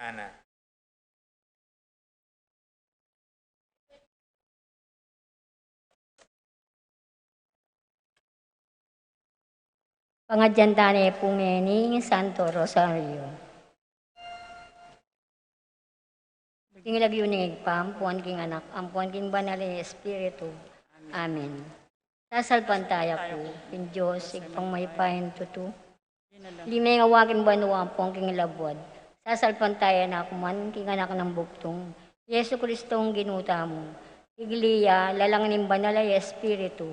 Ana. Pangadyantane Pumeni Santo Rosario. King lagyunig pa, ampuan king anak, ampuan king banal na Espiritu. Amen. Sasalpan tayo ko, king Diyos, igpang may pahin tutu. Limay nga waking banwa, ampuan king labwad. Sasalpan tayo na kuman, king anak ng buktong. Yesu Kristo ang ginuta mo. Iglesia, lalang ng banal na Espiritu.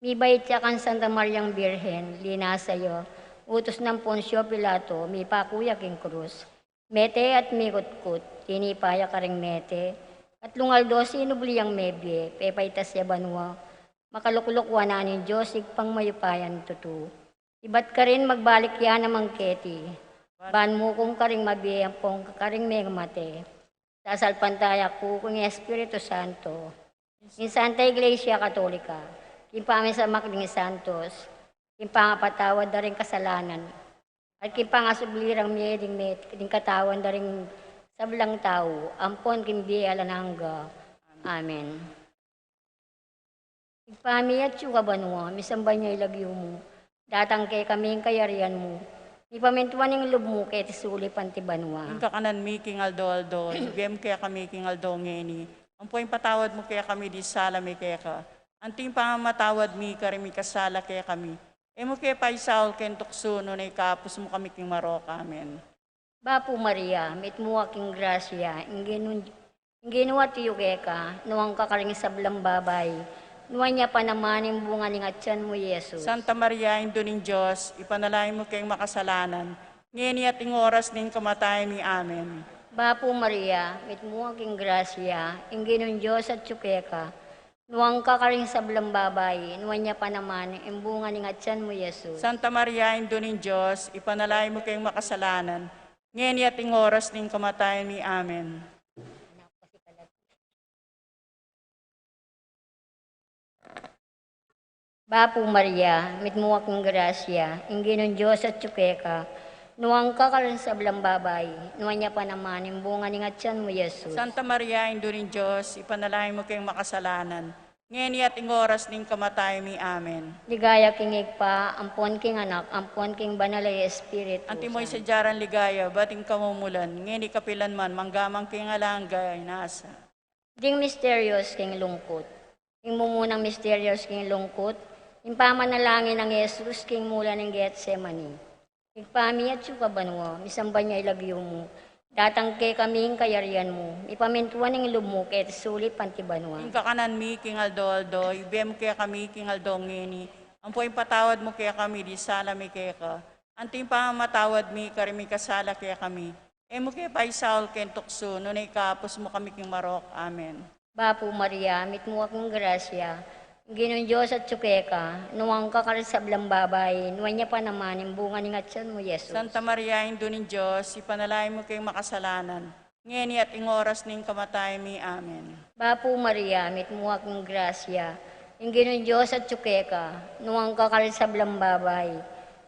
Mi bait siya kan Santa Mariang Birhen, lina sa'yo, utos ng Poncio Pilato, mi pakuya king krus. Mete at mikutkut, tinipaya ka ring mete, at lungaldo sinubliyang mebye, pepaitas ya banwa, makalukulukwa na ni Diyos, igpang mayupayan tutu. Ibat ka rin magbalik yan ng mangketi, ban mo kung karing mabiyang pong karing megmate, sasalpantaya ko kung Espiritu Santo, in Santa Iglesia Katolika, kimpangin sa makling santos, kimpangapatawad na rin kasalanan, at kimpangasublirang ding katawan na rin sablang tao, ampon kimbi alanangga. Amen. Ipami at yung kabanwa, misamba niya ilagyo mo, datang kay kaming kayarian mo, ipamintuan ng lub mo kay tisuli pantibanwa. Ang kakanan mi king aldo, ibem kaya kami king aldo ngeni. Ang po yung patawad mo kaya kami di sala mi kaya ka. Anting pangamatawad mi karimi kasala kaya kami. Emo kaya pa isaul ken tukso no na ikapos mo kami king marok. Amen. Bapo Maria, mit mo aking grasya, inginuwa tiyo keka, nuwang kakaring sablang babay, nuwan niya pa naman yung bunga ng atyan mo, Yesus. Santa Maria, Indo ng Diyos, ipanalangin mo kayong makasalanan, ngayon at ing oras ng kamatayan ni Amen. Bapo Maria, mit mo aking grasya, inginun Diyos at tsukeka, nuwang kakaring sablang babay, nuwan niya pa naman yung bunga ng atyan mo, Yesus. Santa Maria, Indo ng Diyos, ipanalangin mo kayong makasalanan, ngayon at ing oras ng kamatayan ni Amen. Bapo Maria, mit mo aking grasya, inginun Diyos at tsukeka, nuwang kakaring sablang babay, nuwan niya pa naman yung bunga ng atyan mo, Yesus. Santa Maria, Indo ng Diyos, ipanalangin mo kayong makasalanan, ngayon at ing oras ng kamatayan ni Amen. Ligaya kingig pa, ampon king anak, ampon king banalay Espiritu. Antimoy sa jaran ligaya, bating kamumulan, ngayon ikapilan man, manggamang king alangga, inasa. Ding mysterious king lungkot. Ing mumunang mysterious king lungkot, ing pamanalangin ng Jesus king mula ng Getsemani. Igpami at sukabanwa, misamba niya ilagyo mo, datang kay kaming kayarian mo, ipamintuan ng ilub mo kay sulit pantibanwa. Ing kakanan mi, king aldo, ibem kaya kami, king aldo ngeni, ang po yung patawad mo kaya kami, di sala mi kaya ka, anting pangamatawad mi, karimi kasala kaya kami, mo kaya pa isaul ken tukso, no na ikapos mo kami king marok. Amen. Bapo Maria, mit mo akong grasya, Ginong Diyos at tsukeka, nuwang kakarisablang babay, nuwan niya pa naman yung bunga ng atyan mo, Yesus. Santa Maria, Indo ng Diyos, ipanalangin mo kayong makasalanan, ngayon at ing oras ng kamatayan mi. Amen. Bapo Maria, mit mo akong grasya, yung Ginong Diyos at tsukeka, nuwang kakarisablang babay,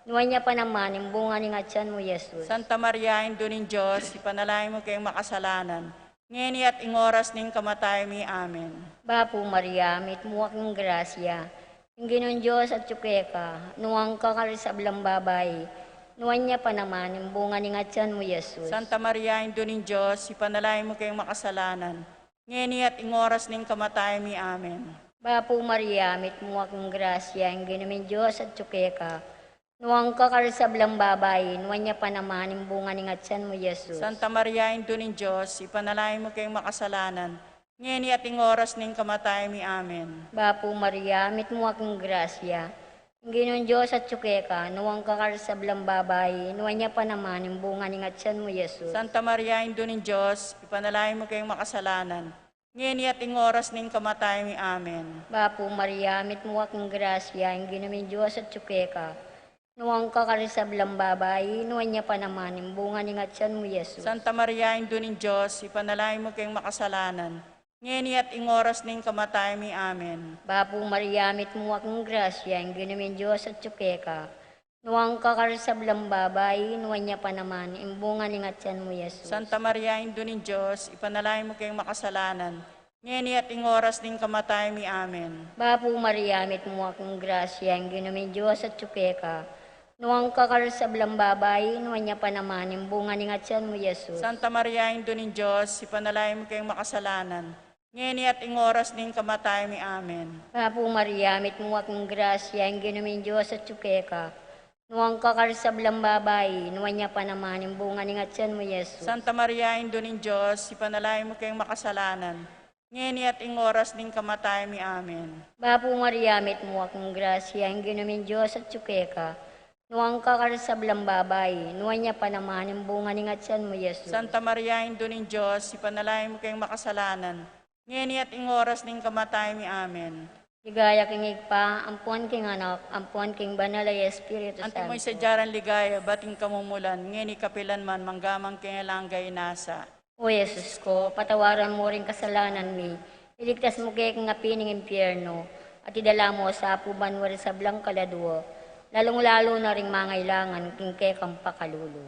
nuwan niya pa naman yung bunga ng atyan mo, Yesus. Santa Maria, Indo ng Diyos, ipanalangin mo kayong makasalanan, ngayon at ing oras ng kamatayan mi. Amen. Bapo Maria, mit mo akong grasya, yung Ginong Diyos at tsukeka, nuwang kakarisablang babay, nuwan niya pa naman yung bunga ng atyan mo, Yesus. Santa Maria, Indo ng Diyos, ipanalangin mo kayong makasalanan, ngayon at ing oras ng kamatayan mi. Amen. Bapo Maria, mit mo akong grasya, yung Ginong Diyos at tsukeka, nuwang kakarisablang babay, nuwan niya pa naman yung bunga ng atyan mo, Yesus. Santa Maria, Indo ng Diyos, ipanalangin mo kayong makasalanan, ngayon at ing oras ng kamatayan mi. Amen. Bapo Maria, mit mo akong grasya, yung Ginong Diyos at tsukeka, nuwang kakarisablang babay, nuwan niya pa naman yung bunga ng atyan mo, Yesus. Santa Maria, Indo ng Diyos, ipanalangin mo kayong makasalanan, ngayon at ing oras ng kamatayan mi. Amen. Bapo Maria, mit mo akong grasya, yung Ginong Diyos at tsukeka, nuwang kakarisablang babay, nuwan niya pa naman yung bunga ng atyan mo, Yesus. Santa Maria, Indo ng Diyos, ipanalangin mo kayong makasalanan, ngayon at ing oras ng kamatayan mi. Amen. Bapo Maria, mit mo akong grasya, yung Ginong Diyos at tsukeka, Nuwang kakarsablang babay, nuwan niya pa naman, imbungan ingatyan mo, Yesus. Santa Maria, Ina ng Diyos, ipanalangin mo kayong makasalanan, ngayon at ing oras din kamatay mi. Amen. Bapo Maria, mit mo akong grasya, ang ginomin Diyos at tsukeka. Nuwang kakarsablang babay, nuwan niya pa naman, imbungan ingatyan mo, Yesus. Santa Maria, Ina ng Diyos, ipanalangin mo kayong makasalanan, ngayon at ing oras din kamatay mi. Amen. Bapo Maria, mit mo akong grasya, ang ginomin Diyos at tsukeka. Nuwang kakarsablang babay, nuwan niya pa naman, imbungan ingatyan mo, Yesus. Santa Maria, Ina ng Diyos, ipanalangin mo kayong makasalanan, ngayon at ing oras din kamatay mi. Amen. Bapo Maria, mit mo akong grasya, ang ginomin Diyos at tsukeka. Nuwang kakarsablang babay, nuwan niya pa naman, imbungan ingatyan mo, Yesus. Santa Maria, Ina ng Diyos, ipanalangin mo kayong makasalanan, ngayon at ing oras din kamatay mi. Amen. Ligaya kingig pa, ampuan king anak, ampuan king banal ay Espiritu Ante Santo. mo'y sadyaran ligaya, bating kamumulan, ngayon kapilan man, manggamang kingalanggay nasa. O Yesus ko, patawaran mo rin kasalanan mi, iligtas mo kay kang apining impyerno, at idala mo sa apuban wari sa blang kaladuo, lalong-lalo na ring mangailangan king kay kang pakalulu.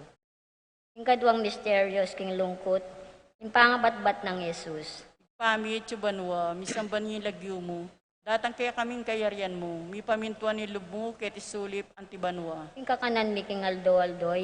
King kaduang misteryos king lungkot, king pangabatbat ng Yesus. Pami chubanwa, misamban yung lagyo mo, datang kaya kaming kayarian mo, mi pamintuan ni lub mo, ket isulip antibanwa. King kakanan mi king aldo-aldo,